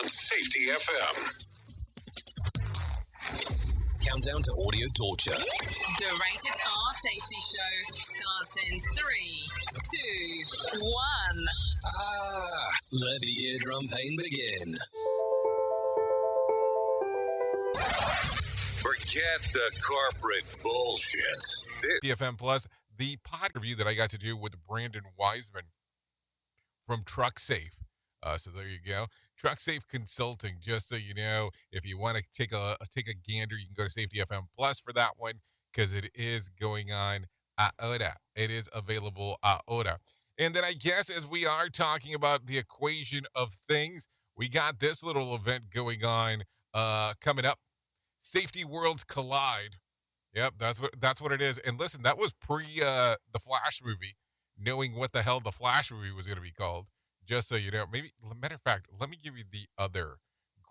on Safety FM. Countdown to audio torture. The Rated R Safety Show starts in 3, 2, 1. Let the eardrum pain begin. Forget the corporate bullshit. DFM Plus, the pod review that I got to do with Brandon Wiseman from TruckSafe. So there you go. TruckSafe Consulting, just so you know, if you want to take a gander, you can go to Safety FM Plus for that one because it is going on ahora. It is available ahora. And then I guess as we are talking about the equation of things, we got this little event going on coming up. Safety Worlds Collide. Yep, that's what it is. And listen, that was pre the Flash movie, knowing what the hell the Flash movie was going to be called. Just so you know, maybe, matter of fact, let me give you the other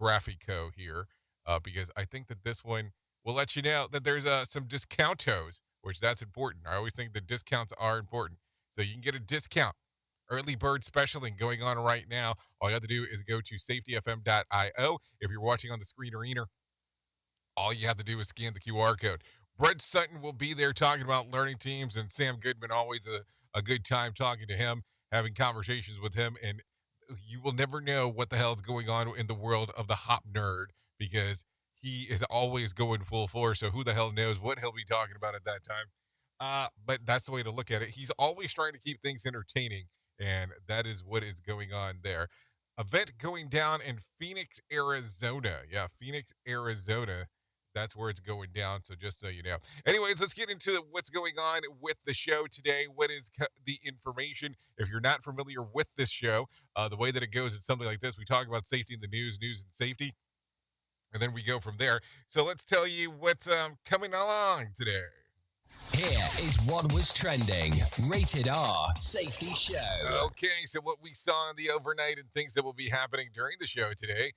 graphico here, because I think that this one will let you know that there's some discountos, which that's important. I always think that discounts are important. So you can get a discount. Early bird specialing going on right now. All you have to do is go to safetyfm.io. If you're watching on the screen arena, all you have to do is scan the QR code. Brett Sutton will be there talking about learning teams, and Sam Goodman, always a good time talking to him, having conversations with him, and you will never know what the hell is going on in the world of the hop nerd because he is always going full force. So who the hell knows what he'll be talking about at that time? But that's the way to look at it. He's always trying to keep things entertaining, and that is what is going on there. Event going down in Phoenix, Arizona. Yeah, Phoenix, Arizona. That's where it's going down, so just so you know. Anyways, let's get into what's going on with the show today. What is the information? If you're not familiar with this show, the way that it goes is something like this. We talk about safety in the news and safety, and then we go from there. So let's tell you what's coming along today. Here is what was trending. Rated R Safety Show. Okay, so what we saw in the overnight and things that will be happening during the show today.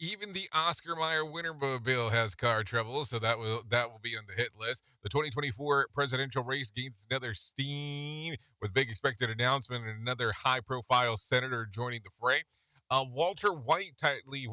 Even the Oscar Mayer Wintermobile has car trouble, so that will be on the hit list. The 2024 presidential race gains another steam with big expected announcement and another high-profile senator joining the fray. Walter White tidy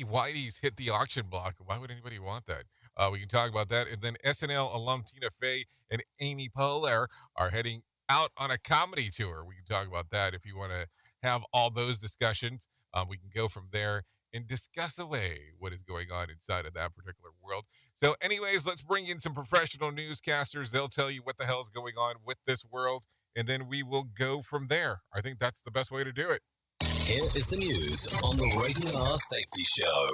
whiteys hit the auction block. Why would anybody want that? We can talk about that. And then SNL alum Tina Fey and Amy Poehler are heading out on a comedy tour. We can talk about that if you want to have all those discussions. We can go from there and discuss away what is going on inside of that particular world. So anyways, let's bring in some professional newscasters. They'll tell you what the hell is going on with this world, and then we will go from there. I think that's the best way to do it. Here is the news on the Rated R Safety Show.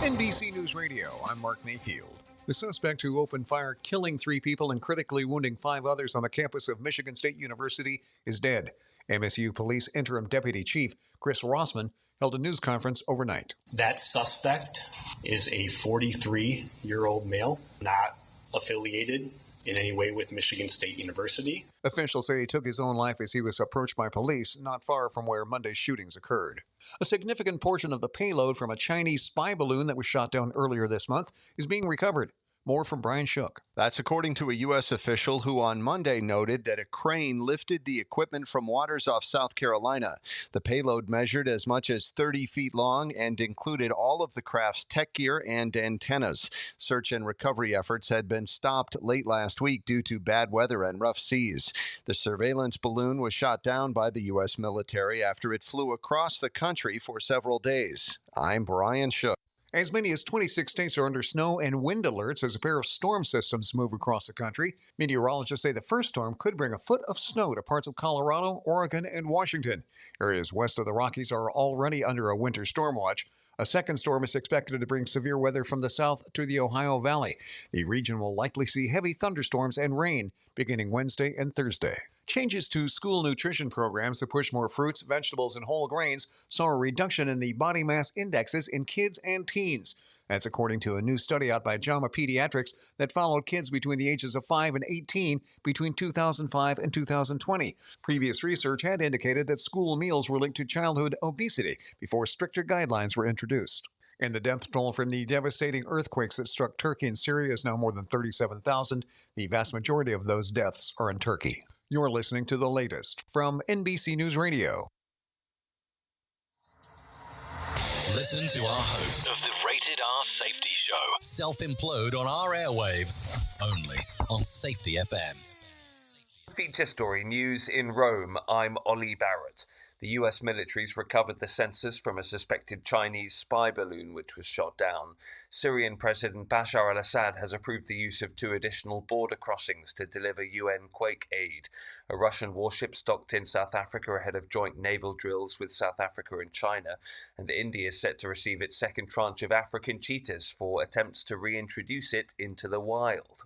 NBC News Radio, I'm Mark Mayfield. The suspect who opened fire, killing 3 people and critically wounding 5 others on the campus of Michigan State University is dead. MSU Police Interim Deputy Chief Chris Rossman held a news conference overnight. That suspect is a 43-year-old male, not affiliated in any way with Michigan State University. Officials say he took his own life as he was approached by police not far from where Monday's shootings occurred. A significant portion of the payload from a Chinese spy balloon that was shot down earlier this month is being recovered. More from Brian Shook. That's according to a U.S. official who on Monday noted that a crane lifted the equipment from waters off South Carolina. The payload measured as much as 30 feet long and included all of the craft's tech gear and antennas. Search and recovery efforts had been stopped late last week due to bad weather and rough seas. The surveillance balloon was shot down by the U.S. military after it flew across the country for several days. I'm Brian Shook. As many as 26 states are under snow and wind alerts as a pair of storm systems move across the country. Meteorologists say the first storm could bring a foot of snow to parts of Colorado, Oregon, and Washington. Areas west of the Rockies are already under a winter storm watch. A second storm is expected to bring severe weather from the south to the Ohio Valley. The region will likely see heavy thunderstorms and rain beginning Wednesday and Thursday. Changes to school nutrition programs to push more fruits, vegetables, and whole grains saw a reduction in the body mass indexes in kids and teens. That's according to a new study out by JAMA Pediatrics that followed kids between the ages of 5 and 18 between 2005 and 2020. Previous research had indicated that school meals were linked to childhood obesity before stricter guidelines were introduced. And the death toll from the devastating earthquakes that struck Turkey and Syria is now more than 37,000. The vast majority of those deaths are in Turkey. You're listening to the latest from NBC News Radio. Listen to our host Of the Rated R Safety Show. self-implode on our airwaves, only on Safety FM. Feature story news in Rome. I'm Ollie Barrett. The US military's recovered the sensors from a suspected Chinese spy balloon which was shot down. Syrian President Bashar al-Assad has approved the use of 2 additional border crossings to deliver UN quake aid. A Russian warship docked in South Africa ahead of joint naval drills with South Africa and China. And India is set to receive its second tranche of African cheetahs for attempts to reintroduce it into the wild.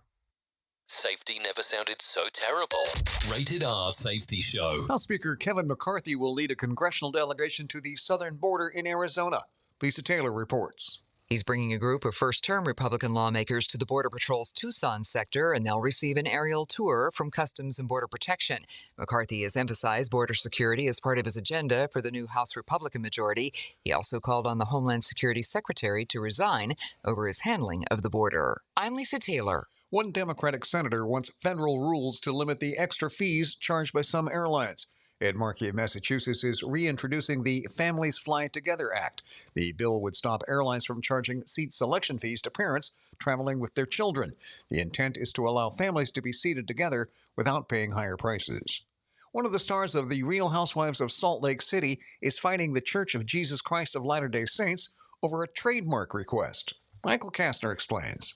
Safety never sounded so terrible. Rated R Safety Show. House Speaker Kevin McCarthy will lead a congressional delegation to the southern border in Arizona. Lisa Taylor reports. He's bringing a group of first-term Republican lawmakers to the Border Patrol's Tucson sector, and they'll receive an aerial tour from Customs and Border Protection. McCarthy has emphasized border security as part of his agenda for the new House Republican majority. He also called on the Homeland Security Secretary to resign over his handling of the border. I'm Lisa Taylor. One Democratic senator wants federal rules to limit the extra fees charged by some airlines. Ed Markey of Massachusetts is reintroducing the Families Fly Together Act. The bill would stop airlines from charging seat selection fees to parents traveling with their children. The intent is to allow families to be seated together without paying higher prices. One of the stars of The Real Housewives of Salt Lake City is fighting the Church of Jesus Christ of Latter-day Saints over a trademark request. Michael Kastner explains.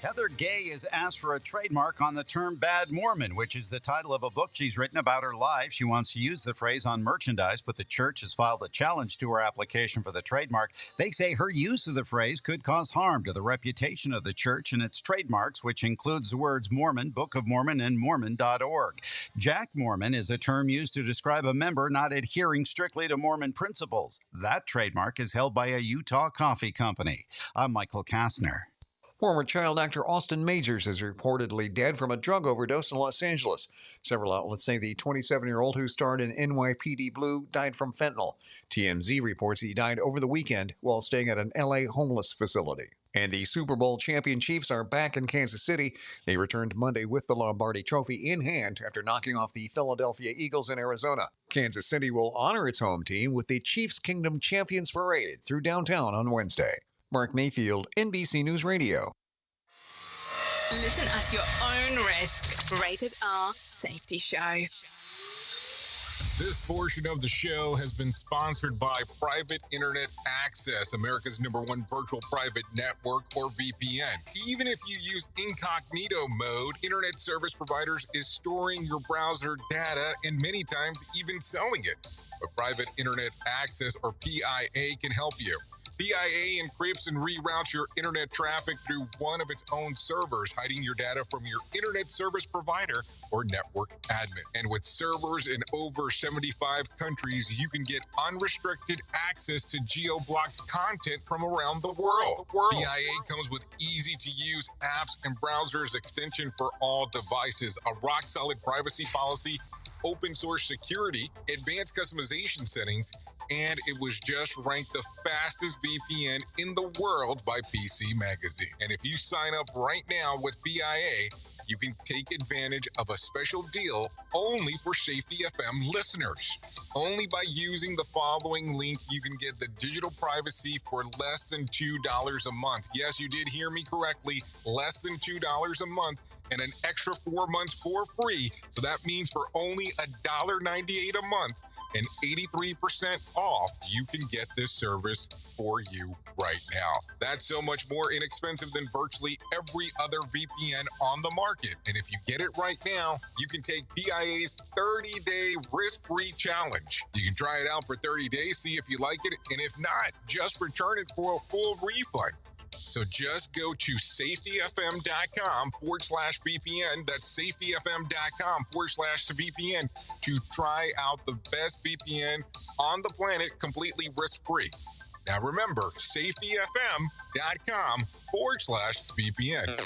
Heather Gay has asked for a trademark on the term Bad Mormon, which is the title of a book she's written about her life. She wants to use the phrase on merchandise, but the church has filed a challenge to her application for the trademark. They say her use of the phrase could cause harm to the reputation of the church and its trademarks, which includes the words Mormon, Book of Mormon, and Mormon.org. Jack Mormon is a term used to describe a member not adhering strictly to Mormon principles. That trademark is held by a Utah coffee company. I'm Michael Kastner. Former child actor Austin Majors is reportedly dead from a drug overdose in Los Angeles. Several outlets say the 27-year-old who starred in NYPD Blue died from fentanyl. TMZ reports he died over the weekend while staying at an LA homeless facility. And the Super Bowl champion Chiefs are back in Kansas City. They returned Monday with the Lombardi Trophy in hand after knocking off the Philadelphia Eagles in Arizona. Kansas City will honor its home team with the Chiefs Kingdom Champions Parade through downtown on Wednesday. Mark Mayfield, NBC News Radio. Listen at your own risk. Rated R Safety Show. This portion of the show has been sponsored by Private Internet Access, America's #1 virtual private network, or VPN. Even if you use incognito mode, internet service providers is storing your browser data and many times even selling it. But Private Internet Access, or PIA, can help you. PIA encrypts and reroutes your internet traffic through one of its own servers, hiding your data from your internet service provider or network admin. And with servers in over 75 countries, you can get unrestricted access to geo-blocked content from around the world. PIA comes with easy-to-use apps and browsers extension for all devices, a rock-solid privacy policy, open source security, advanced customization settings, and it was just ranked the fastest VPN in the world by PC Magazine. And if you sign up right now with PIA, you can take advantage of a special deal only for Safety FM listeners. Only by using the following link, you can get the digital privacy for less than $2 a month. Yes, you did hear me correctly, less than $2 a month, and an extra 4 months for free. So that means for only $1.98 a month and 83% off, you can get this service for you right now. That's so much more inexpensive than virtually every other VPN on the market. And if you get it right now, you can take PIA's 30-day risk-free challenge. You can try it out for 30 days, see if you like it, and if not, just return it for a full refund. So just go to safetyfm.com/VPN. That's safetyfm.com/VPN to try out the best VPN on the planet completely risk-free. Now remember, safetyfm.com/VPN.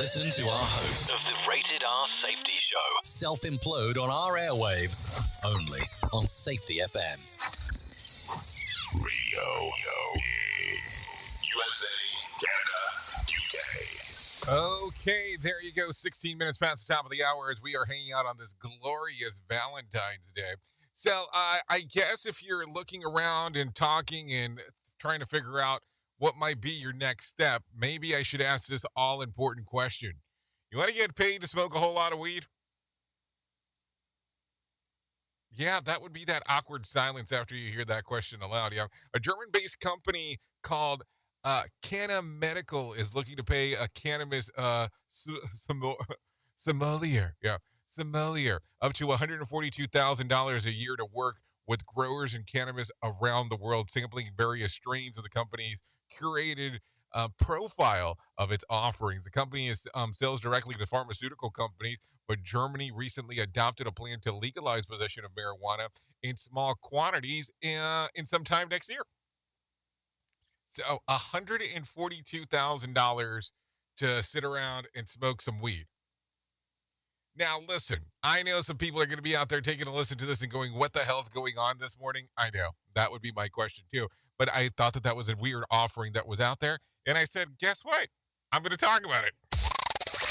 Listen to our host of the Rated R Safety Show. self-implode on our airwaves, only on Safety FM. Radio. USA, Canada, UK. Okay, there you go. 16 minutes past the top of the hour as we are hanging out on this glorious Valentine's Day. So I guess if you're looking around and talking and trying to figure out what might be your next step, maybe I should ask this all-important question. You want to get paid to smoke a whole lot of weed? Yeah, that would be that awkward silence after you hear that question aloud. Yeah, a German-based company called Canna Medical is looking to pay a cannabis sommelier, up to $142,000 a year to work with growers and cannabis around the world, sampling various strains of the company's curated profile of its offerings. The company sells directly to pharmaceutical companies, but Germany recently adopted a plan to legalize possession of marijuana in small quantities in some time next year. So $142,000 to sit around and smoke some weed. Now, listen, I know some people are going to be out there taking a listen to this and going, what the hell's going on this morning? I know. That would be my question, too. But I thought that was a weird offering that was out there. And I said, guess what? I'm going to talk about it.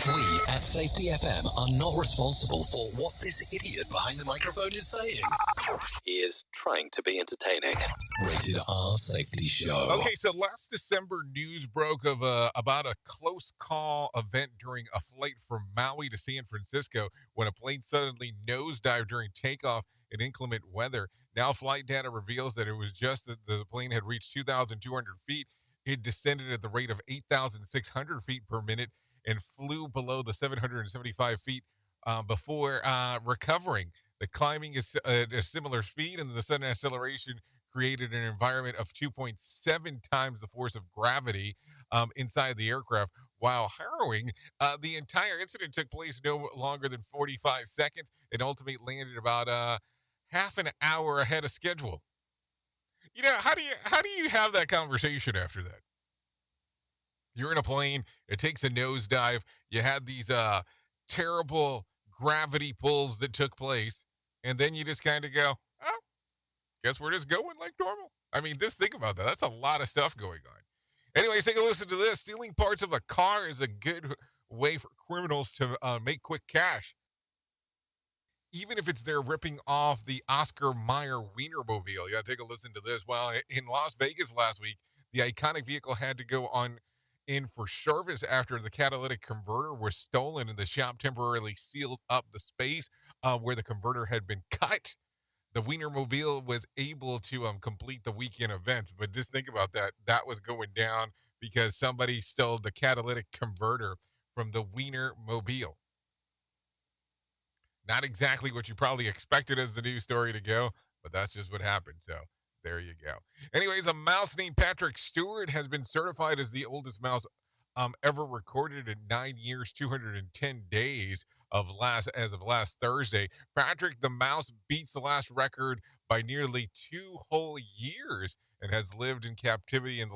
We at Safety FM are not responsible for what this idiot behind the microphone is saying. He is trying to be entertaining. Rated R Safety Show. Okay, so last December, news broke of about a close call event during a flight from Maui to San Francisco when a plane suddenly nosedived during takeoff in inclement weather. Now flight data reveals that it was just that the plane had reached 2,200 feet. It descended at the rate of 8,600 feet per minute and flew below the 775 feet before recovering. The climbing is at a similar speed, and the sudden acceleration created an environment of 2.7 times the force of gravity inside the aircraft. While harrowing, the entire incident took place no longer than 45 seconds and ultimately landed about half an hour ahead of schedule. You know, how do you have that conversation after that? You're in a plane, it takes a nosedive, you had these terrible gravity pulls that took place, and then you just kind of go, oh, guess we're just going like normal. I mean, just think about that. That's a lot of stuff going on. Anyways, take a listen to this. Stealing parts of a car is a good way for criminals to make quick cash. Even if it's they're ripping off the Oscar Mayer Wienermobile. Yeah, take a listen to this. Well, in Las Vegas last week, the iconic vehicle had to go in for service after the catalytic converter was stolen and the shop temporarily sealed up the space where the converter had been cut. The Wienermobile was able to complete the weekend events, but just think about that. That was going down because somebody stole the catalytic converter from the Wienermobile. Not exactly what you probably expected as the news story to go, but that's just what happened. So there you go. Anyways, a mouse named Patrick Stewart has been certified as the oldest mouse ever recorded in 9 years, 210 days as of last Thursday. Patrick the mouse beats the last record by nearly 2 whole years and has lived in captivity in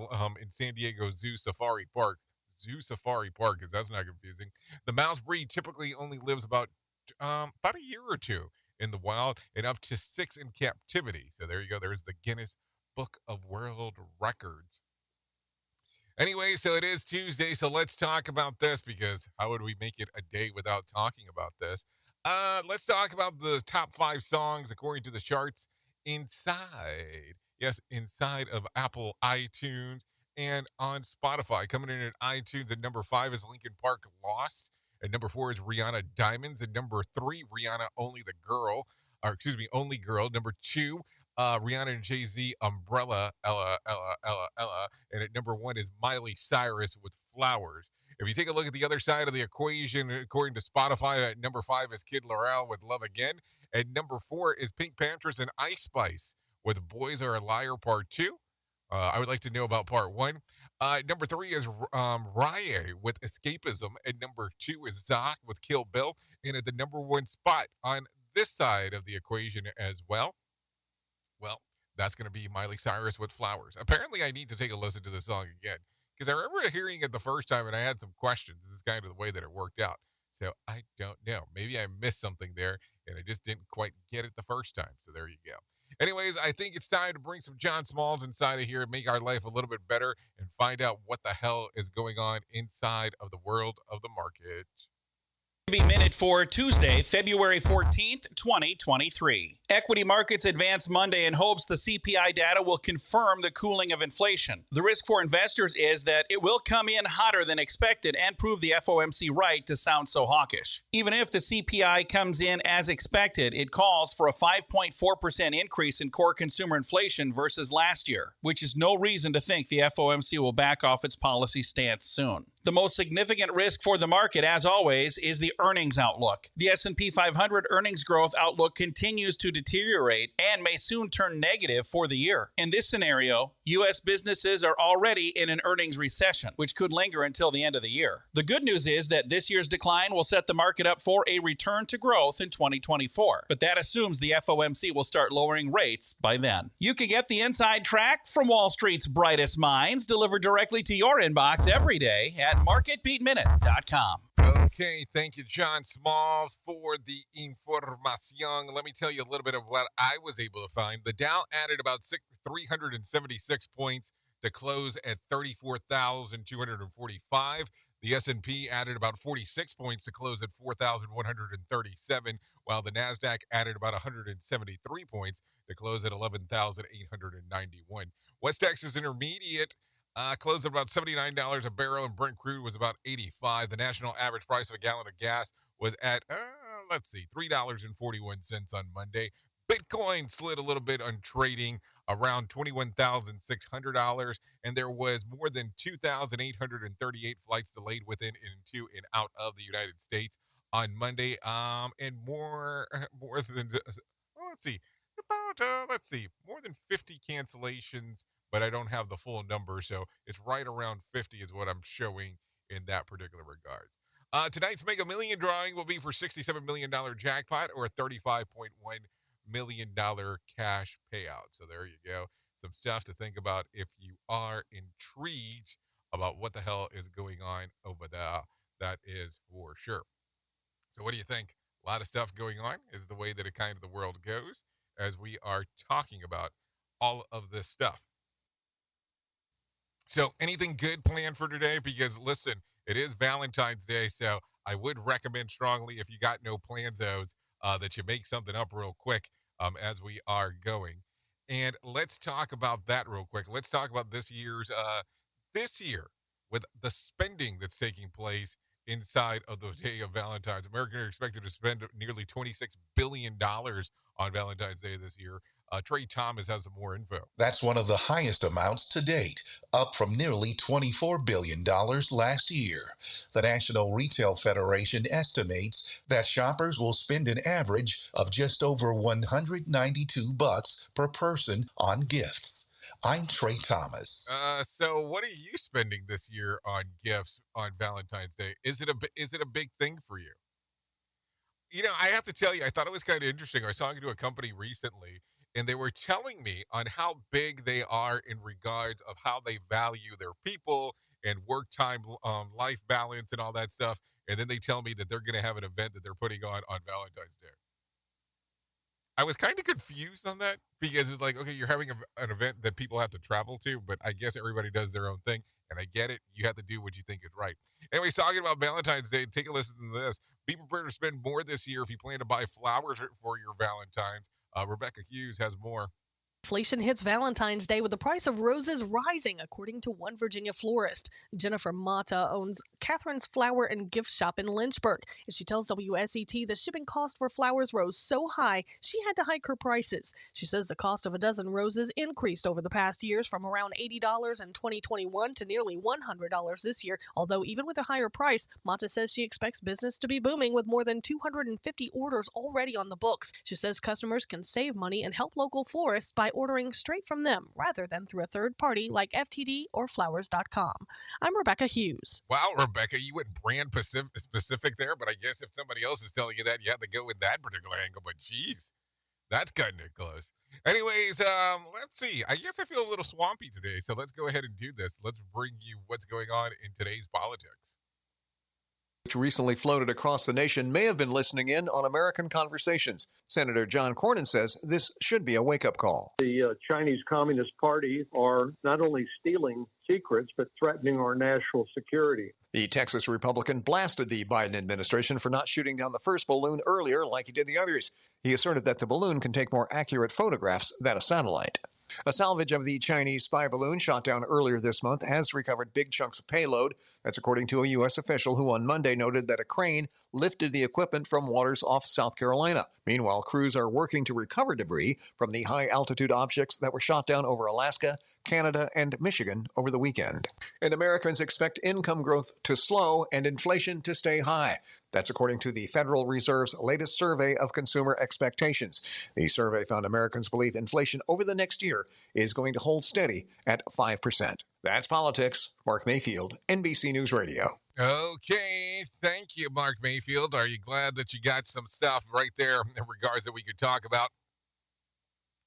San Diego Zoo Safari Park. Zoo Safari Park, because that's not confusing. The mouse breed typically only lives about a year or two in the wild and up to 6 in captivity. So there you go. There's the Guinness Book of World Records. Anyway, so it is Tuesday, so let's talk about this because how would we make it a day without talking about this? Let's talk about the top 5 songs according to the charts inside. Yes, inside of Apple iTunes and on Spotify. Coming in at iTunes at number 5 is Linkin Park Lost. At number 4 is Rihanna Diamonds. At number 3, Rihanna Only Girl. Number 2, Rihanna and Jay-Z Umbrella, Ella. And at number 1 is Miley Cyrus with Flowers. If you take a look at the other side of the equation, according to Spotify, at number 5 is Kid Laroi with Love Again. At number 4 is Pink Panthers and Ice Spice with Boys Are a Liar Part 2. I would like to know about Part 1. Number 3 is Rye with Escapism. And number 2 is Zoc with Kill Bill. And at the number 1 spot on this side of the equation as well, that's going to be Miley Cyrus with Flowers. Apparently, I need to take a listen to the song again Because I remember hearing it the first time and I had some questions. This is kind of the way that it worked out. So I don't know. Maybe I missed something there and I just didn't quite get it the first time. So there you go. Anyways, I think it's time to bring some John Smalls inside of here and make our life a little bit better and find out what the hell is going on inside of the world of the market. Minute for Tuesday, February 14th, 2023. Equity markets advance Monday in hopes the CPI data will confirm the cooling of inflation. The risk for investors is that it will come in hotter than expected and prove the FOMC right to sound so hawkish. Even if the CPI comes in as expected, it calls for a 5.4% increase in core consumer inflation versus last year, which is no reason to think the FOMC will back off its policy stance soon. The most significant risk for the market, as always, is the earnings outlook. The S&P 500 earnings growth outlook continues to deteriorate and may soon turn negative for the year. In this scenario, U.S. businesses are already in an earnings recession, which could linger until the end of the year. The good news is that this year's decline will set the market up for a return to growth in 2024, but that assumes the FOMC will start lowering rates by then. You can get the inside track from Wall Street's brightest minds delivered directly to your inbox every day at marketbeatminute.com. Okay, thank you, John Smalls, for the information. Let me tell you a little bit of what I was able to find. The Dow added about 376 points to close at 34,245. The S&P added about 46 points to close at 4,137, while the NASDAQ added about 173 points to close at 11,891. West Texas Intermediate closed at about $79 a barrel, and Brent crude was about $85. The national average price of a gallon of gas was at, $3.41 on Monday. Bitcoin slid a little bit on trading around $21,600, and there was more than 2,838 flights delayed within, into, and out of the United States on Monday. And more than, more than 50 cancellations, but I don't have the full number, so it's right around 50 is what I'm showing in that particular regards. Tonight's Mega Million drawing will be for $67 million jackpot or a $35.1 million cash payout. So there you go. Some stuff to think about if you are intrigued about what the hell is going on over there. That is for sure. So what do you think? A lot of stuff going on is the way that it kind of the world goes as we are talking about all of this stuff. So anything good planned for today? Because listen, it is Valentine's Day, so I would recommend strongly if you got no planzos that you make something up real quick as we are going. And let's talk about that real quick. Let's talk about this year with the spending that's taking place inside of the day of Valentine's. Americans are expected to spend nearly $26 billion on Valentine's Day this year. Trey Thomas has some more info. That's one of the highest amounts to date, up from nearly $24 billion last year. The National Retail Federation estimates that shoppers will spend an average of just over $192 per person on gifts. I'm Trey Thomas. So what are you spending this year on gifts on Valentine's Day? Is it a big thing for you? You know, I have to tell you, I thought it was kind of interesting. I was talking to a company recently, and they were telling me on how big they are in regards of how they value their people and work time, life balance and all that stuff. And then they tell me that they're going to have an event that they're putting on Valentine's Day. I was kind of confused on that because it was like, okay, you're having an event that people have to travel to, but I guess everybody does their own thing. And I get it. You have to do what you think is right. Anyways, talking about Valentine's Day, take a listen to this. Be prepared to spend more this year if you plan to buy flowers for your Valentine's. Rebecca Hughes has more. Inflation hits Valentine's Day with the price of roses rising, according to one Virginia florist. Jennifer Mata owns Catherine's Flower and Gift Shop in Lynchburg, and she tells WSET the shipping cost for flowers rose so high she had to hike her prices. She says the cost of a dozen roses increased over the past years from around $80 in 2021 to nearly $100 this year, although even with a higher price, Mata says she expects business to be booming with more than 250 orders already on the books. She says customers can save money and help local florists by ordering straight from them rather than through a third party like FTD or Flowers.com. I'm Rebecca Hughes. Wow, Rebecca, you went brand specific there, but I guess if somebody else is telling you that, you have to go with that particular angle. But geez, That's cutting it close. Anyways, let's see. I guess I feel a little swampy today, so let's go ahead and do this. Let's bring you what's going on in today's politics. Which recently floated across the nation may have been listening in on American Conversations. Senator John Cornyn says this should be a wake-up call. The Chinese Communist Party are not only stealing secrets, but threatening our national security. The Texas Republican blasted the Biden administration for not shooting down the first balloon earlier like he did the others. He asserted that the balloon can take more accurate photographs than a satellite. A salvage of the Chinese spy balloon shot down earlier this month has recovered big chunks of payload. That's according to a U.S. official who on Monday noted that a crane lifted the equipment from waters off South Carolina. Meanwhile, crews are working to recover debris from the high-altitude objects that were shot down over Alaska, Canada, and Michigan over the weekend. And Americans expect income growth to slow and inflation to stay high. That's according to the Federal Reserve's latest survey of consumer expectations. The survey found Americans believe inflation over the next year is going to hold steady at 5%. That's politics. Mark Mayfield, NBC News Radio. Okay, thank you, Mark Mayfield. Are you glad that you got some stuff right there in regards that we could talk about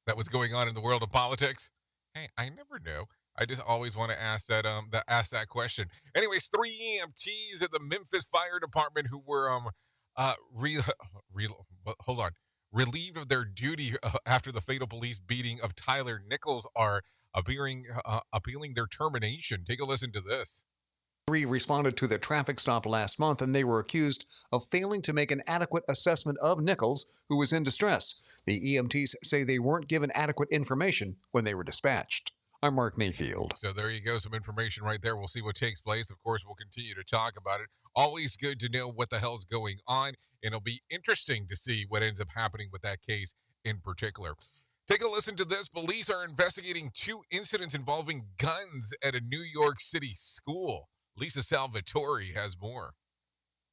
that was going on in the world of politics? Hey, I never know. I just always want to ask that question. Anyways, 3 EMTs at the Memphis Fire Department who were relieved of their duty after the fatal police beating of Tyler Nichols are appealing their termination. Take a listen to this. 3 responded to the traffic stop last month, and they were accused of failing to make an adequate assessment of Nichols, who was in distress. The EMTs say they weren't given adequate information when they were dispatched. I'm Mark Mayfield. So there you go, some information right there. We'll see what takes place. Of course, we'll continue to talk about it. Always good to know what the hell's going on, and it'll be interesting to see what ends up happening with that case in particular. Take a listen to this. Police are investigating 2 incidents involving guns at a New York City school. Lisa Salvatore has more.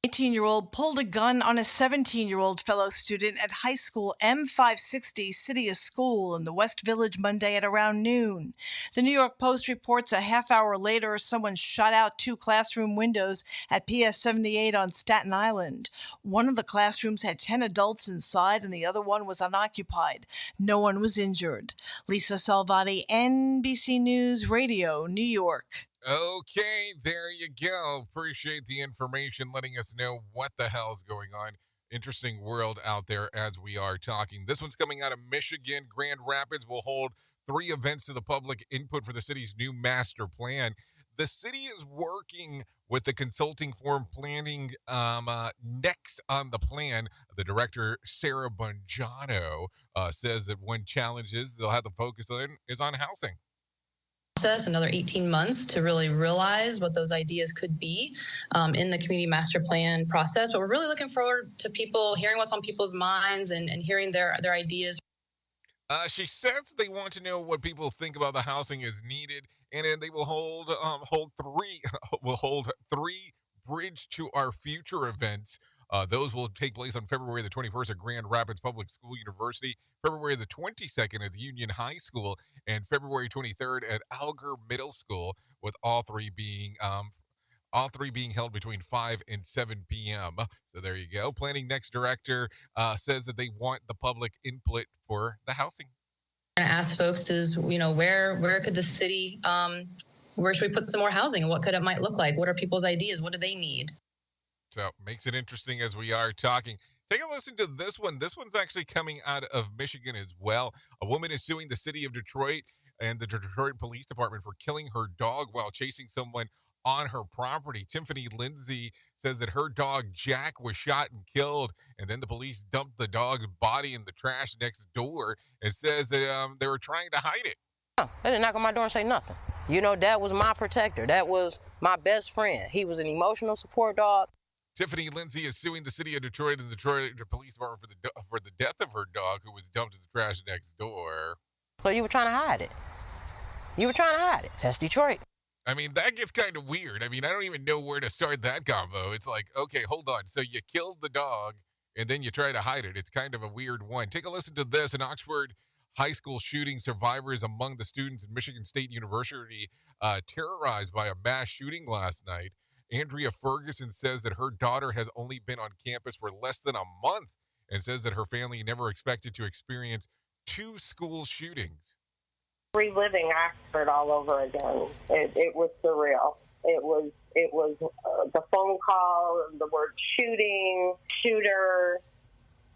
18-year-old pulled a gun on a 17-year-old fellow student at high school M560 City School in the West Village Monday at around noon. The New York Post reports a half hour later, someone shot out 2 classroom windows at PS 78 on Staten Island. One of the classrooms had 10 adults inside and the other one was unoccupied. No one was injured. Lisa Salvati, NBC News Radio, New York. Okay, there you go. Appreciate the information, letting us know what the hell is going on. Interesting world out there as we are talking. This one's coming out of Michigan. Grand Rapids will hold 3 events to the public input for the city's new master plan. The city is working with the consulting firm planning next on the plan. The director, Sarah Bongiano, says that one challenge they'll have to focus on is on housing. Another 18 months to really realize what those ideas could be in the community master plan process. But we're really looking forward to people hearing what's on people's minds and hearing their ideas. She says they want to know what people think about the housing is needed, and then they will hold 3 Bridge to Our Future events. Those will take place on February the 21st at Grand Rapids Public School University, February the 22nd at Union High School, and February 23rd at Alger Middle School, with all three being held between 5 and 7 p.m. So there you go. Planning Next director says that they want the public input for the housing. I'm going to ask folks is, where could the city, where should we put some more housing and what could it might look like? What are people's ideas? What do they need? So makes it interesting as we are talking. Take a listen to this one. This one's actually coming out of Michigan as well. A woman is suing the city of Detroit and the Detroit Police Department for killing her dog while chasing someone on her property. Tiffany Lindsay says that her dog Jack was shot and killed, and then the police dumped the dog's body in the trash next door and says that they were trying to hide it. They didn't knock on my door and say nothing. That was my protector. That was my best friend. He was an emotional support dog. Tiffany Lindsay is suing the city of Detroit and the Detroit Police Department for the death of her dog, who was dumped in the trash next door. So you were trying to hide it. That's Detroit. I mean, that gets kind of weird. I mean, I don't even know where to start that combo. It's like, okay, hold on. So you killed the dog, and then you try to hide it. It's kind of a weird one. Take a listen to this. An Oxford high school shooting survivors among the students at Michigan State University terrorized by a mass shooting last night. Andrea Ferguson says that her daughter has only been on campus for less than a month, and says that her family never expected to experience 2 school shootings. Reliving Oxford all over again. It was surreal. It was the phone call, the word shooting, shooter.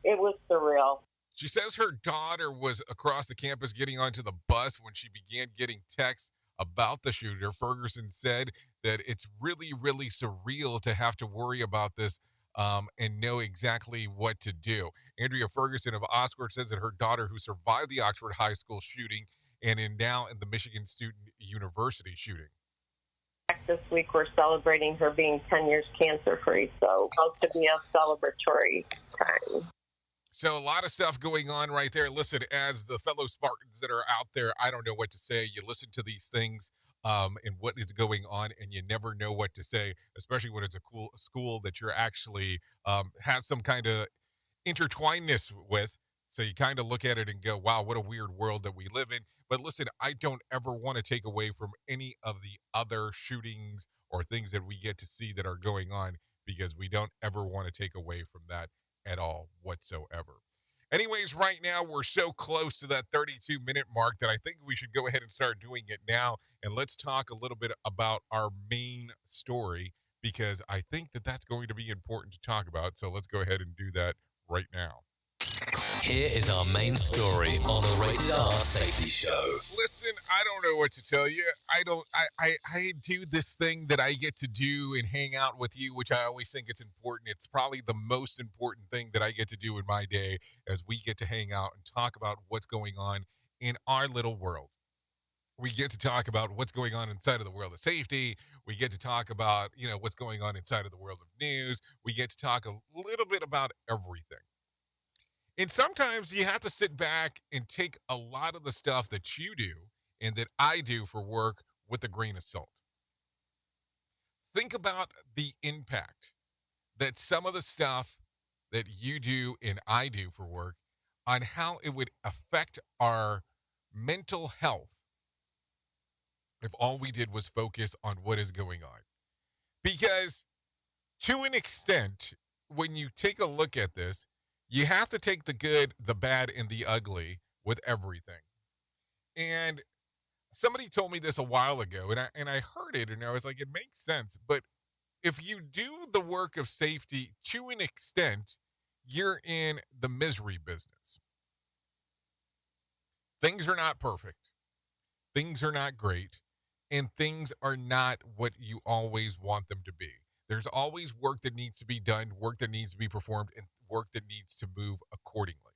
It was surreal. She says her daughter was across the campus getting onto the bus when she began getting texts about the shooter. Ferguson said that it's really, really surreal to have to worry about this and know exactly what to do. Andrea Ferguson of Oxford says that her daughter, who survived the Oxford High School shooting and is now in the Michigan Student University shooting. This week we're celebrating her being 10 years cancer-free, so supposed to be a celebratory time. So a lot of stuff going on right there. Listen, as the fellow Spartans that are out there, I don't know what to say. You listen to these things and what is going on, and you never know what to say, especially when it's a cool school that you're actually has some kind of intertwinedness with. So you kind of look at it and go, wow, what a weird world that we live in. But listen, I don't ever want to take away from any of the other shootings or things that we get to see that are going on, because we don't ever want to take away from that at all whatsoever. Anyways, right now we're so close to that 32-minute mark that I think we should go ahead and start doing it now. And let's talk a little bit about our main story, because I think that that's going to be important to talk about. So let's go ahead and do that right now. Here is our main story on the Rated R Safety Show. Listen, I don't know what to tell you. I do this thing that I get to do and hang out with you, which I always think is important. It's probably the most important thing that I get to do in my day, as we get to hang out and talk about what's going on in our little world. We get to talk about what's going on inside of the world of safety. We get to talk about, what's going on inside of the world of news. We get to talk a little bit about everything. And sometimes you have to sit back and take a lot of the stuff that you do and that I do for work with a grain of salt. Think about the impact that some of the stuff that you do and I do for work on how it would affect our mental health if all we did was focus on what is going on. Because to an extent, when you take a look at this, you have to take the good, the bad, and the ugly with everything. And somebody told me this a while ago, and I heard it, and I was like, it makes sense. But if you do the work of safety to an extent, you're in the misery business. Things are not perfect. Things are not great. And things are not what you always want them to be. There's always work that needs to be done, work that needs to be performed, and work that needs to move accordingly.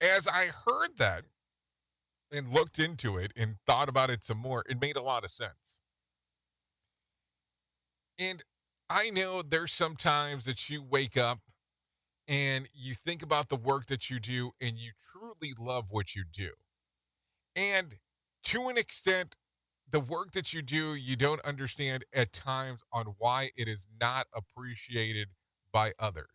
As I heard that and looked into it and thought about it some more, it made a lot of sense. And I know there's some times that you wake up and you think about the work that you do and you truly love what you do. And to an extent, the work that you do, you don't understand at times on why it is not appreciated by others.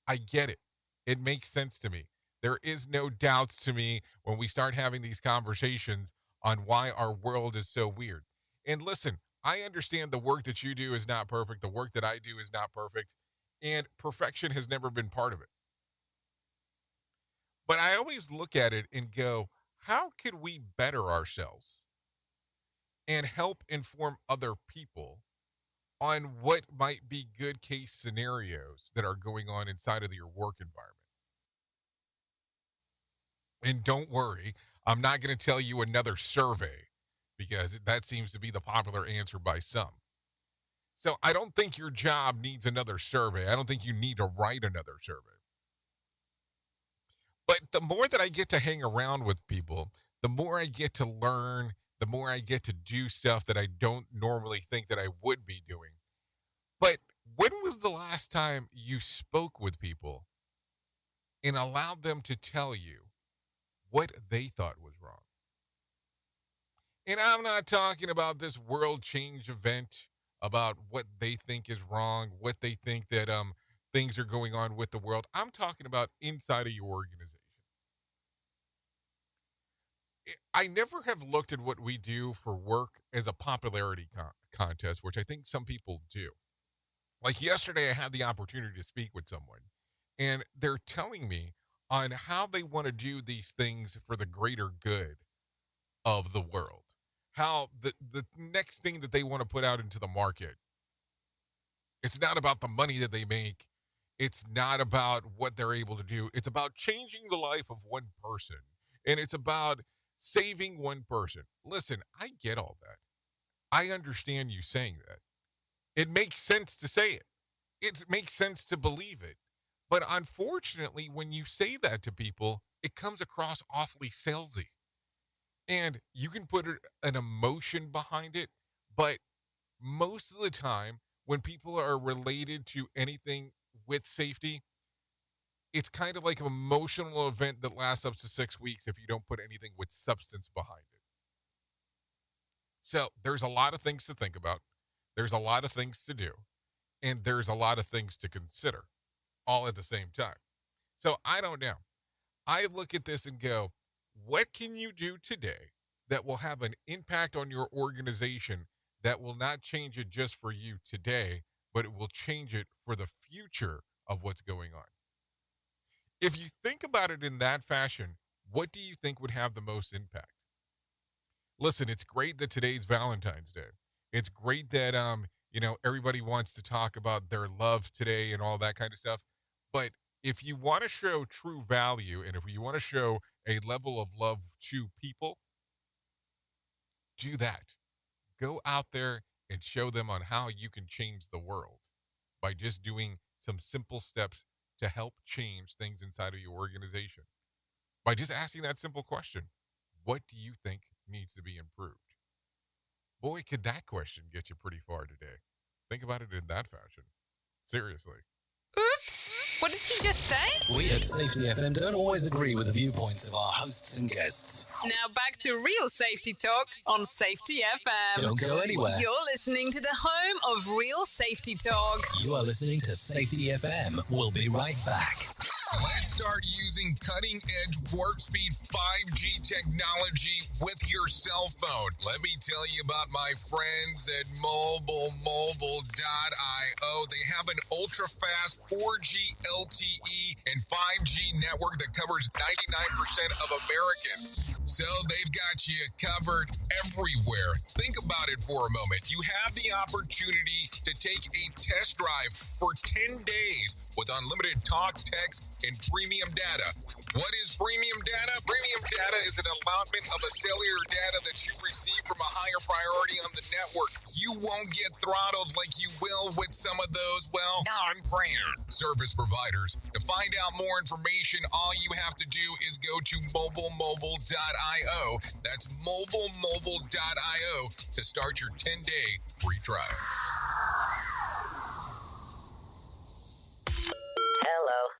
I get it. It makes sense to me. There is no doubts to me when we start having these conversations on why our world is so weird. And listen, I understand the work that you do is not perfect. The work that I do is not perfect. And perfection has never been part of it. But I always look at it and go, how could we better ourselves and help inform other people on what might be good case scenarios that are going on inside of your work environment? And don't worry, I'm not going to tell you another survey, because that seems to be the popular answer by some. So I don't think your job needs another survey. I don't think you need to write another survey. But the more that I get to hang around with people, the more I get to learn, the more I get to do stuff that I don't normally think that I would be doing. But when was the last time you spoke with people and allowed them to tell you what they thought was wrong? And I'm not talking about this world change event, about what they think is wrong, what they think that things are going on with the world. I'm talking about inside of your organization. I never have looked at what we do for work as a popularity contest, which I think some people do. Like yesterday, I had the opportunity to speak with someone, and they're telling me on how they want to do these things for the greater good of the world. How the next thing that they want to put out into the market, it's not about the money that they make. It's not about what they're able to do. It's about changing the life of one person. And it's about saving one person. Listen, I get all that. I understand you saying that. It makes sense to say it. It makes sense to believe it. But unfortunately, when you say that to people, it comes across awfully salesy. And you can put an emotion behind it, but most of the time, when people are related to anything with safety, it's kind of like an emotional event that lasts up to 6 weeks if you don't put anything with substance behind it. So there's a lot of things to think about. There's a lot of things to do. And there's a lot of things to consider all at the same time. So I don't know. I look at this and go, what can you do today that will have an impact on your organization that will not change it just for you today, but it will change it for the future of what's going on? If you think about it in that fashion, what do you think would have the most impact? Listen, it's great that today's Valentine's Day. It's great that everybody wants to talk about their love today and all that kind of stuff. But if you want to show true value and if you want to show a level of love to people, do that. Go out there and show them on how you can change the world by just doing some simple steps to help change things inside of your organization. By just asking that simple question, what do you think needs to be improved? Boy, could that question get you pretty far today. Think about it in that fashion. Seriously. Oops! What did he just say? We at Safety FM don't always agree with the viewpoints of our hosts and guests. Now back to real safety talk on Safety FM. Don't go anywhere. You're listening to the home of real safety talk. You are listening to Safety FM. We'll be right back. Let's start using cutting-edge warp speed 5G technology with your cell phone. Let me tell you about my friends at MobileMobile.io. They have an ultra-fast 4G LTE and 5G network that covers 99% of Americans. So they've got you covered everywhere. Think about it for a moment. You have the opportunity to take a test drive for 10 days with unlimited talk, text, and premium data. What is premium data? Premium data is an allotment of a cellular data that you receive from a higher priority on the network. You won't get throttled like you will with some of those, non-brand service providers. To find out more information, all you have to do is go to MobileMobile.io. That's MobileMobile.io to start your 10-day free trial. Hello.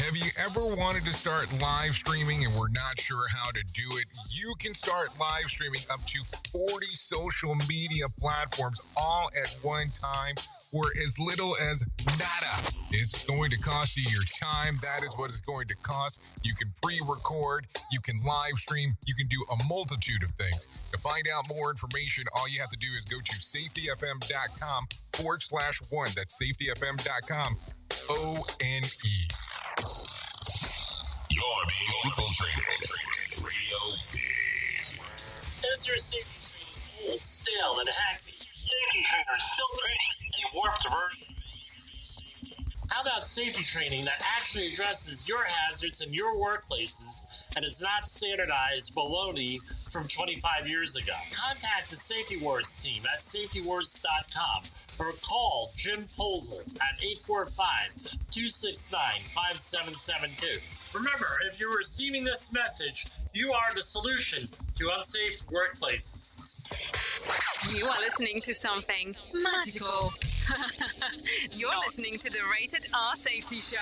Have you ever wanted to start live streaming and were not sure how to do it? You can start live streaming up to 40 social media platforms all at one time for as little as nada. It's going to cost you your time. That is what it's going to cost. You can pre-record, you can live stream, you can do a multitude of things. To find out more information, all you have to do is go to safetyfm.com/one. That's safetyfm.com, ONE. You're being infiltrated. Radio Big. Is your safety training old, stale, and hacky? Safety trainers still preaching a warped version. How about safety training that actually addresses your hazards in your workplaces and is not standardized baloney from 25 years ago? Contact the Safety Wars team at safetywars.com or call Jim Polzel at 845-269-5772. Remember, if you're receiving this message, you are the solution to unsafe workplaces. You are listening to something magical. You're listening to the Rated R Safety Show.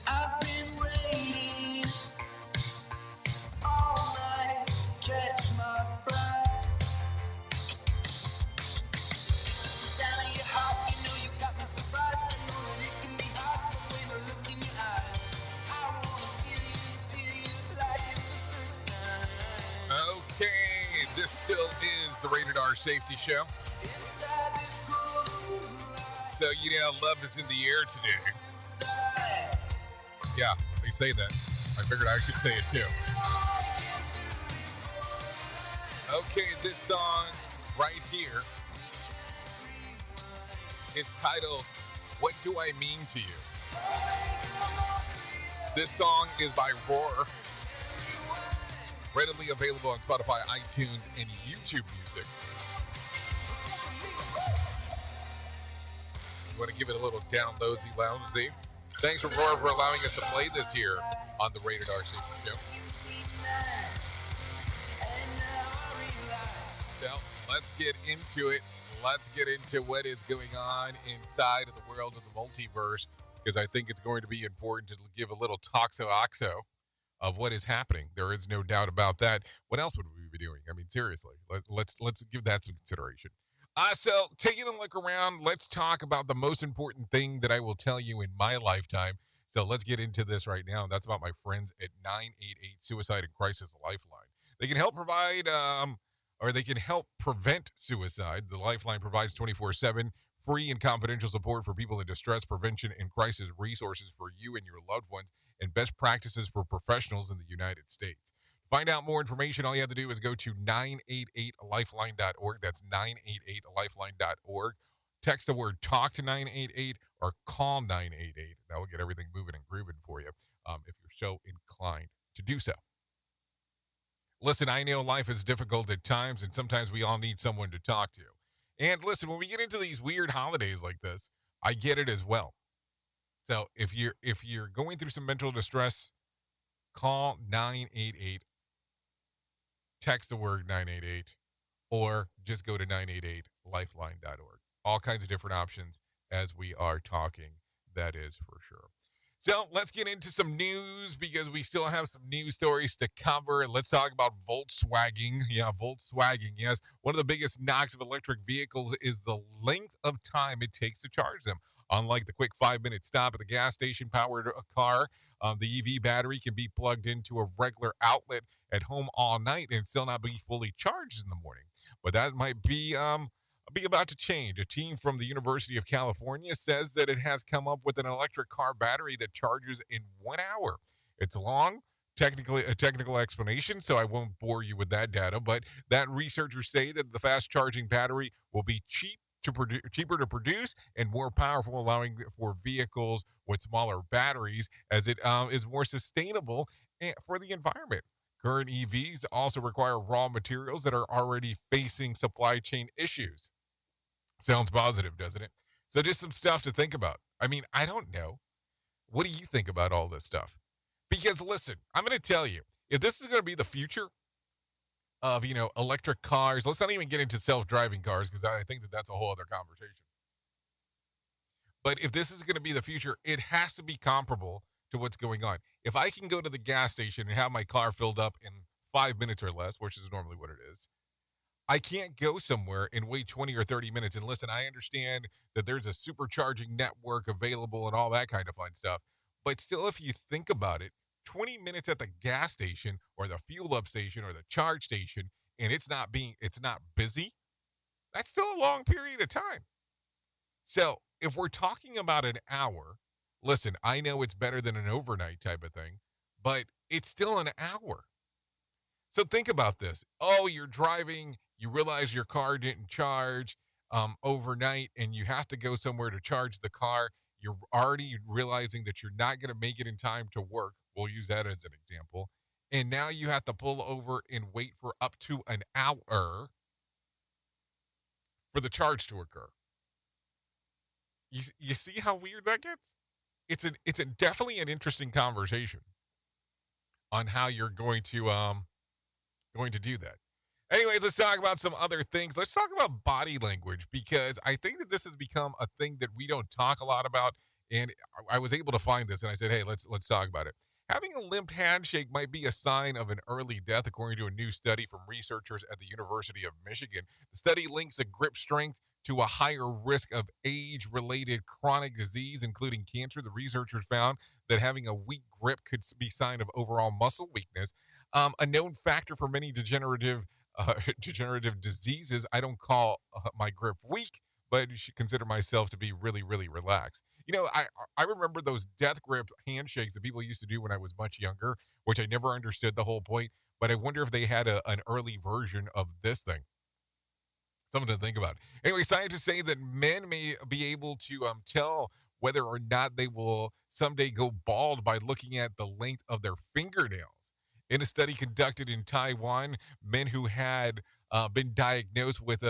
I've been waiting all night to catch my breath. It's just the sound of your heart, you know you got me surprised. I know that it can be hard, but when I look in your eyes, I wanna feel you like it's the first time. Okay, this still is the Rated R Safety Show. Inside this cold So, you know, love is in the air today. Yeah, they say that. I figured I could say it too. Okay, this song right here is titled, What Do I Mean to You? This song is by Roar. Readily available on Spotify, iTunes, and YouTube Music. You want to give it a little down-lousy, loungy? Thanks for Roar for allowing us to play this here on the Rated R Safety Show. So let's get into it. Let's get into what is going on inside of the world of the multiverse, because I think it's going to be important to give a little toxo-oxo of what is happening. There is no doubt about that. What else would we be doing? I mean, seriously, let's give that some consideration. So taking a look around, let's talk about the most important thing that I will tell you in my lifetime. So let's get into this right now. That's about my friends at 988 Suicide and Crisis Lifeline. They can help provide, or they can help prevent suicide. The Lifeline provides 24/7 free and confidential support for people in distress, prevention, and crisis resources for you and your loved ones, and best practices for professionals in the United States. Find out more information. All you have to do is go to 988lifeline.org. That's 988lifeline.org. Text the word TALK to 988 or call 988. That will get everything moving and grooving for you if you're so inclined to do so. Listen, I know life is difficult at times, and sometimes we all need someone to talk to. And listen, when we get into these weird holidays like this, I get it as well. So if you're going through some mental distress, call 988. Text the word 988, or just go to 988lifeline.org. All kinds of different options as we are talking, that is for sure. So let's get into some news, because we still have some news stories to cover. Let's talk about Volkswagen. Yeah, Volkswagen, yes. One of the biggest knocks of electric vehicles is the length of time it takes to charge them. Unlike the quick 5-minute stop at the gas station powered a car, the EV battery can be plugged into a regular outlet at home all night and still not be fully charged in the morning. But that might be about to change. A team from the University of California says that it has come up with an electric car battery that charges in 1 hour. It's long, a technical explanation, so I won't bore you with that data, but that researchers say that the fast charging battery will be cheap cheaper to produce and more powerful, allowing for vehicles with smaller batteries as it is more sustainable for the environment. Current EVs also require raw materials that are already facing supply chain issues. Sounds positive, doesn't it? So just some stuff to think about. I mean, I don't know. What do you think about all this stuff? Because listen, I'm going to tell you, if this is going to be the future of, electric cars, let's not even get into self-driving cars because I think that that's a whole other conversation. But if this is going to be the future, it has to be comparable to what's going on. If I can go to the gas station and have my car filled up in 5 minutes or less, which is normally what it is, I can't go somewhere and wait 20 or 30 minutes. And listen, I understand that there's a supercharging network available and all that kind of fun stuff. But still, if you think about it, 20 minutes at the gas station or the fuel up station or the charge station, and it's not busy, that's still a long period of time. So if we're talking about an hour, listen, I know it's better than an overnight type of thing, but it's still an hour. So think about this. Oh, you're driving, you realize your car didn't charge overnight, and you have to go somewhere to charge the car. You're already realizing that you're not going to make it in time to work. We'll use that as an example. And now you have to pull over and wait for up to an hour for the charge to occur. You see how weird that gets? It's definitely an interesting conversation on how you're going to do that. Anyways, let's talk about some other things. Let's talk about body language, because I think that this has become a thing that we don't talk a lot about. And I was able to find this, and I said, hey, let's talk about it. Having a limp handshake might be a sign of an early death, according to a new study from researchers at the University of Michigan. The study links a grip strength to a higher risk of age-related chronic disease, including cancer. The researchers found that having a weak grip could be a sign of overall muscle weakness. A known factor for many degenerative diseases. I don't call my grip weak, but you should consider myself to be really, really relaxed. I remember those death grip handshakes that people used to do when I was much younger, which I never understood the whole point, but I wonder if they had an early version of this thing. Something to think about. Anyway, scientists say that men may be able to tell whether or not they will someday go bald by looking at the length of their fingernails. In a study conducted in Taiwan, men who had been diagnosed with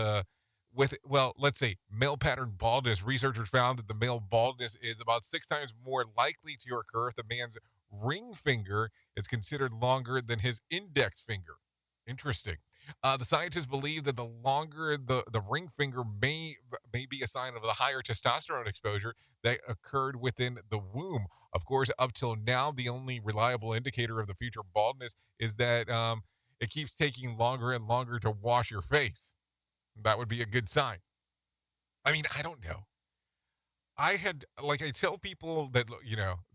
let's say male pattern baldness, researchers found that the male baldness is about 6 times more likely to occur if the man's ring finger is considered longer than his index finger. Interesting. The scientists believe that the longer the ring finger may be a sign of the higher testosterone exposure that occurred within the womb. Of course, up till now, the only reliable indicator of the future baldness is that it keeps taking longer and longer to wash your face. That would be a good sign. I mean, I don't know. I tell people that,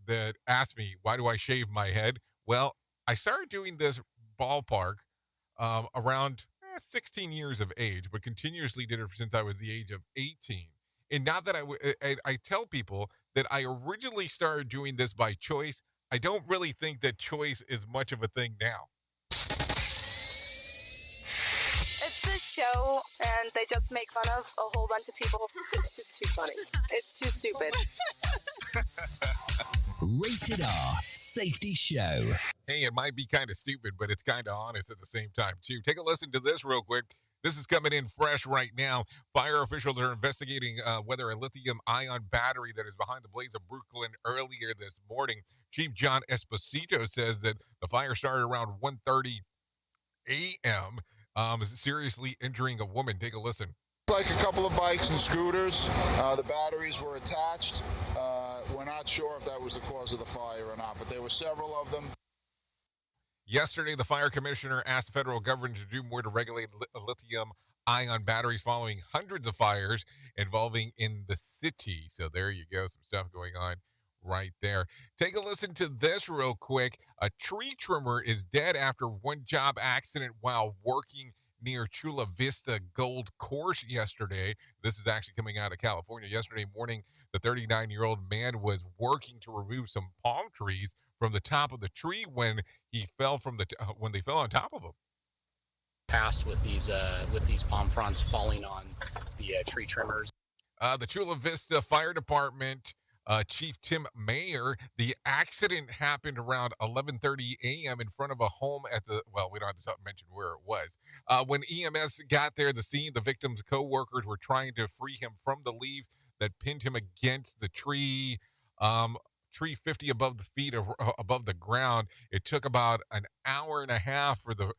that ask me, why do I shave my head? Well, I started doing this ballpark around 16 years of age, but continuously did it since I was the age of 18. And now that I tell people that I originally started doing this by choice, I don't really think that choice is much of a thing now. It's this show, and they just make fun of a whole bunch of people. It's just too funny. It's too stupid. Rated R Safety Show. Hey, it might be kind of stupid, but it's kind of honest at the same time, too. Take a listen to this real quick. This is coming in fresh right now. Fire officials are investigating whether a lithium-ion battery that is behind the blaze of Brooklyn earlier this morning. Chief John Esposito says that the fire started around 1:30 a.m., seriously injuring a woman. Take a listen. Like a couple of bikes and scooters. The batteries were attached. We're not sure if that was the cause of the fire or not, but there were several of them. Yesterday, the fire commissioner asked the federal government to do more to regulate lithium-ion batteries following hundreds of fires involving in the city. So there you go, some stuff going on right there. Take a listen to this real quick. A tree trimmer is dead after one job accident while working near Chula Vista Gold Course yesterday. This is actually coming out of California. Yesterday morning, the 39-year-old man was working to remove some palm trees from the top of the tree when he fell when they fell on top of him. Past with these palm fronds falling on the tree trimmers. The Chula Vista Fire Department Chief Tim Mayer, the accident happened around 11:30 a.m. in front of a home at the, well, we don't have to mention where it was. When EMS got there, the scene, the victim's co-workers were trying to free him from the leaves that pinned him against the tree. Tree 50 above the feet above the ground. It took about an hour and a half for to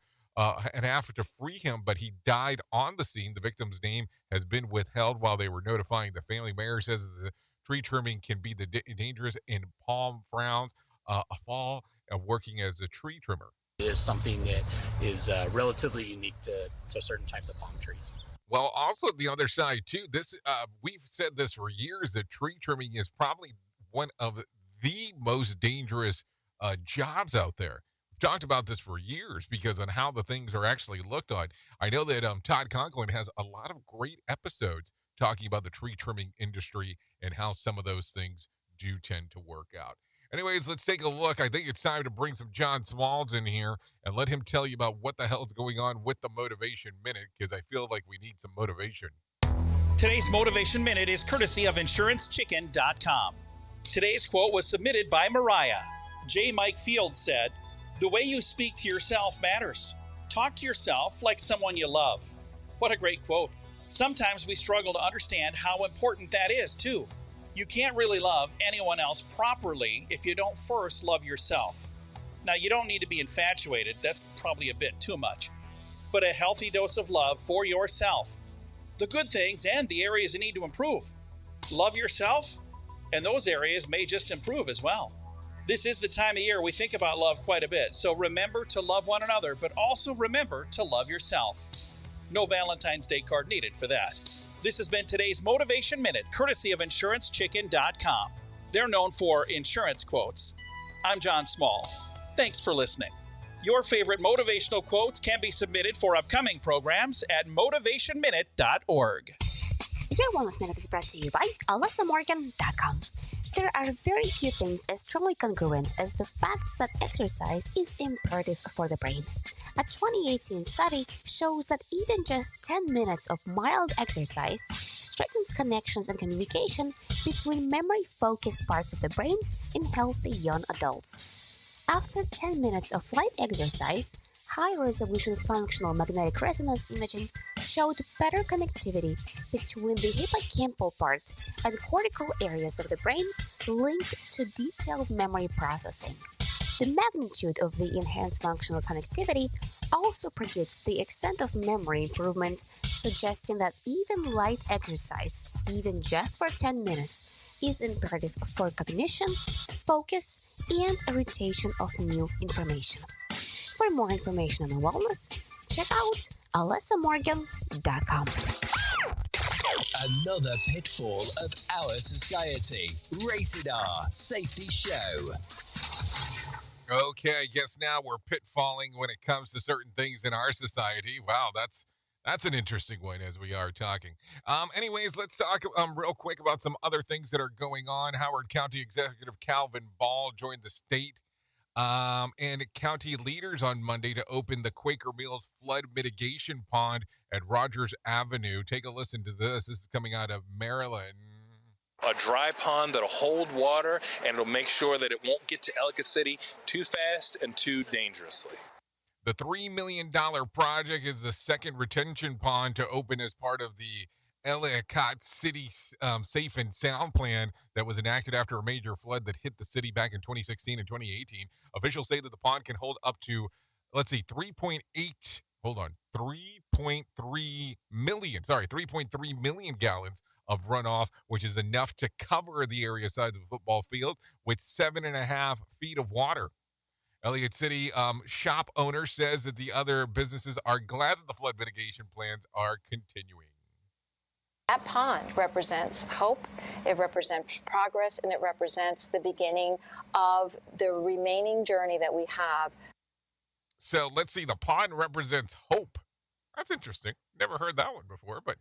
free him, but he died on the scene. The victim's name has been withheld while they were notifying the family. Mayor says the tree trimming can be dangerous in palm fronds, a fall, working as a tree trimmer. It is something that is relatively unique to certain types of palm trees. Well, also the other side too. This we've said this for years, that tree trimming is probably one of the most dangerous jobs out there. We've talked about this for years because on how the things are actually looked on. I know that Todd Conklin has a lot of great episodes talking about the tree trimming industry and how some of those things do tend to work out. Anyways, let's take a look. I think it's time to bring some John Smalls in here and let him tell you about what the hell is going on with the Motivation Minute, because I feel like we need some motivation. Today's Motivation Minute is courtesy of InsuranceChicken.com. Today's quote was submitted by Mariah. J. Mike Fields said, "The way you speak to yourself matters. Talk to yourself like someone you love." What a great quote. Sometimes we struggle to understand how important that is, too. You can't really love anyone else properly if you don't first love yourself. Now, you don't need to be infatuated. That's probably a bit too much. But a healthy dose of love for yourself. The good things and the areas you need to improve. Love yourself, and those areas may just improve as well. This is the time of year we think about love quite a bit, so remember to love one another, but also remember to love yourself. No Valentine's Day card needed for that. This has been today's Motivation Minute, courtesy of InsuranceChicken.com. They're known for insurance quotes. I'm John Small. Thanks for listening. Your favorite motivational quotes can be submitted for upcoming programs at motivationminute.org. Your Wellness Minute is brought to you by AlyssaMorgan.com. There are very few things as strongly congruent as the facts that exercise is imperative for the brain. A 2018 study shows that even just 10 minutes of mild exercise strengthens connections and communication between memory-focused parts of the brain in healthy young adults. After 10 minutes of light exercise, high-resolution functional magnetic resonance imaging showed better connectivity between the hippocampal part and cortical areas of the brain linked to detailed memory processing. The magnitude of the enhanced functional connectivity also predicts the extent of memory improvement, suggesting that even light exercise, even just for 10 minutes, is imperative for cognition, focus, and a retention of new information. For more information on wellness, check out AlyssaMorgan.com. Another pitfall of our society. Rated R Safety Show. Okay, I guess now we're pitfalling when it comes to certain things in our society. Wow, that's an interesting one as we are talking. Anyways, let's talk real quick about some other things that are going on. Howard County Executive Calvin Ball joined the state and county leaders on Monday to open the Quaker Mills flood mitigation pond at Rogers Avenue. Take a listen to this. This is coming out of Maryland. A dry pond that'll hold water and it'll make sure that it won't get to Ellicott City too fast and too dangerously. The $3 million project is the second retention pond to open as part of the Ellicott City Safe and Sound Plan that was enacted after a major flood that hit the city back in 2016 and 2018. Officials say that the pond can hold up to, 3.3 million gallons of runoff, which is enough to cover the area size of a football field with 7.5 feet of water. Ellicott City shop owner says that the other businesses are glad that the flood mitigation plans are continuing. That pond represents hope, it represents progress, and it represents the beginning of the remaining journey that we have. So let's see, the pond represents hope. That's interesting. Never heard that one before, but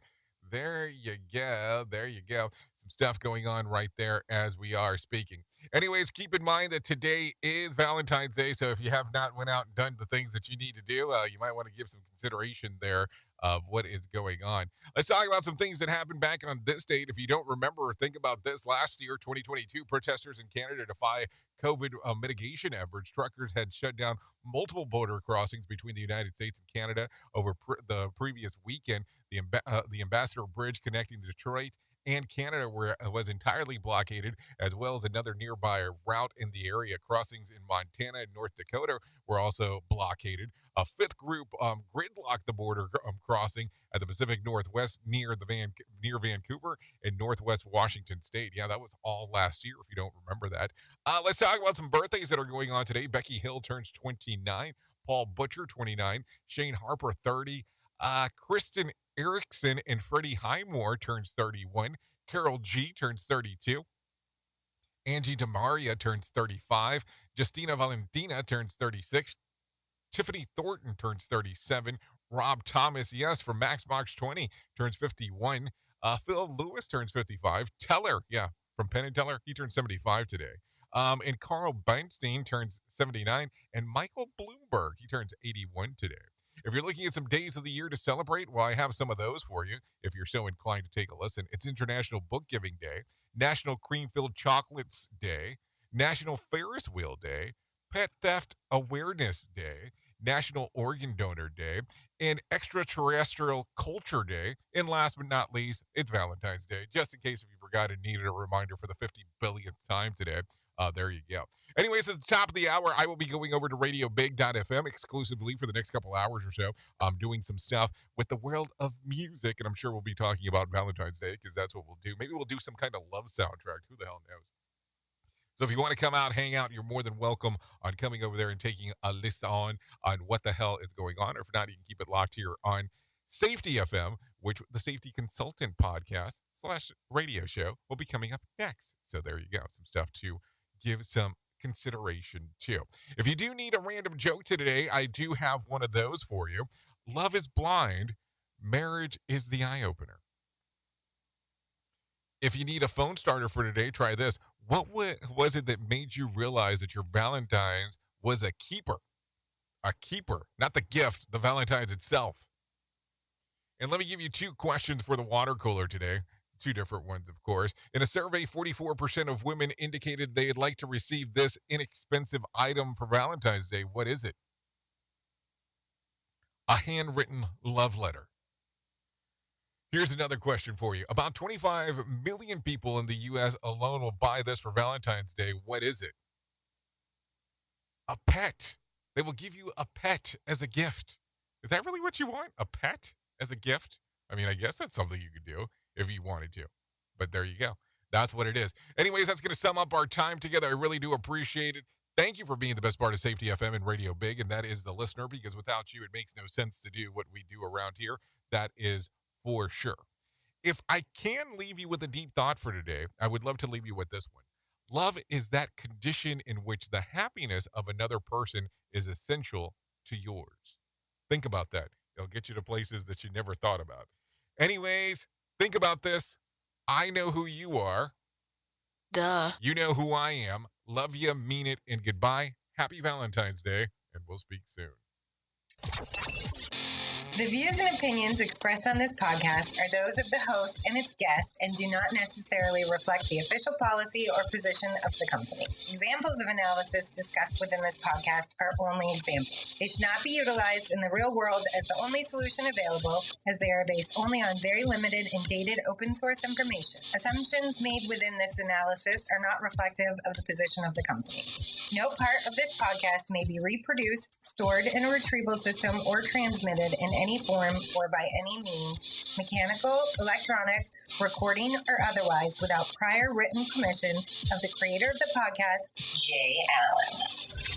There you go. There you go. Some stuff going on right there as we are speaking. Anyways, keep in mind that today is Valentine's Day, so if you have not went out and done the things that you need to do, you might want to give some consideration there of what is going on. Let's talk about some things that happened back on this date. If you don't remember or think about this, last year, 2022, protesters in Canada defy COVID mitigation efforts. Truckers had shut down multiple border crossings between the United States and Canada over the previous weekend. The Ambassador Bridge connecting Detroit and Canada was entirely blockaded, as well as another nearby route in the area. Crossings in Montana and North Dakota were also blockaded. A fifth group gridlocked the border crossing at the Pacific Northwest near Vancouver and Northwest Washington State. Yeah, that was all last year, if you don't remember that. Let's talk about some birthdays that are going on today. Becky Hill turns 29. Paul Butcher, 29. Shane Harper, 30. Kristen Erickson and Freddie Highmore turns 31. Carol G turns 32. Angie DeMaria turns 35. Justina Valentina turns 36. Tiffany Thornton turns 37. Rob Thomas, yes, from Maxbox 20, turns 51. Phil Lewis turns 55. Teller, yeah, from Penn & Teller, he turns 75 today. And Carl Beinstein turns 79. And Michael Bloomberg, he turns 81 today. If you're looking at some days of the year to celebrate, well, I have some of those for you if you're so inclined to take a listen. It's International Book Giving Day, National Cream-Filled Chocolates Day, National Ferris Wheel Day, Pet Theft Awareness Day, National Organ Donor Day, and Extraterrestrial Culture Day. And last but not least, it's Valentine's Day, just in case if you forgot and needed a reminder for the 50 billionth time today. There you go. Anyways, at the top of the hour, I will be going over to RadioBig.fm exclusively for the next couple hours or so. I'm doing some stuff with the world of music, and I'm sure we'll be talking about Valentine's Day because that's what we'll do. Maybe we'll do some kind of love soundtrack. Who the hell knows? So if you want to come out, hang out, you're more than welcome on coming over there and taking a listen on what the hell is going on. Or if not, you can keep it locked here on Safety FM, which the Safety Consultant podcast / radio show will be coming up next. So there you go. Some stuff to give some consideration to. If you do need a random joke today, I do have one of those for you. Love is blind. Marriage is the eye-opener. If you need a phone starter for today, try this. What was it that made you realize that your Valentine's was a keeper? A keeper, not the gift, the Valentine's itself. And let me give you two questions for the water cooler today. Two different ones, of course. In a survey, 44% of women indicated they'd like to receive this inexpensive item for Valentine's Day. What is it? A handwritten love letter. Here's another question for you. About 25 million people in the U.S. alone will buy this for Valentine's Day. What is it? A pet. They will give you a pet as a gift. Is that really what you want? A pet as a gift? I mean, I guess that's something you could do if you wanted to. But there you go. That's what it is. Anyways, that's going to sum up our time together. I really do appreciate it. Thank you for being the best part of Safety FM and Radio Big, and that is the listener, because without you, it makes no sense to do what we do around here. That is for sure. If I can leave you with a deep thought for today, I would love to leave you with this one. Love is that condition in which the happiness of another person is essential to yours. Think about that. It'll get you to places that you never thought about. Anyways, think about this. I know who you are. Duh. You know who I am. Love you, mean it, and goodbye. Happy Valentine's Day, and we'll speak soon. The views and opinions expressed on this podcast are those of the host and its guest and do not necessarily reflect the official policy or position of the company. Examples of analysis discussed within this podcast are only examples. They should not be utilized in the real world as the only solution available, as they are based only on very limited and dated open source information. Assumptions made within this analysis are not reflective of the position of the company. No part of this podcast may be reproduced, stored in a retrieval system, or transmitted in any form or by any means, mechanical, electronic, recording, or otherwise, without prior written permission of the creator of the podcast, Jay Allen.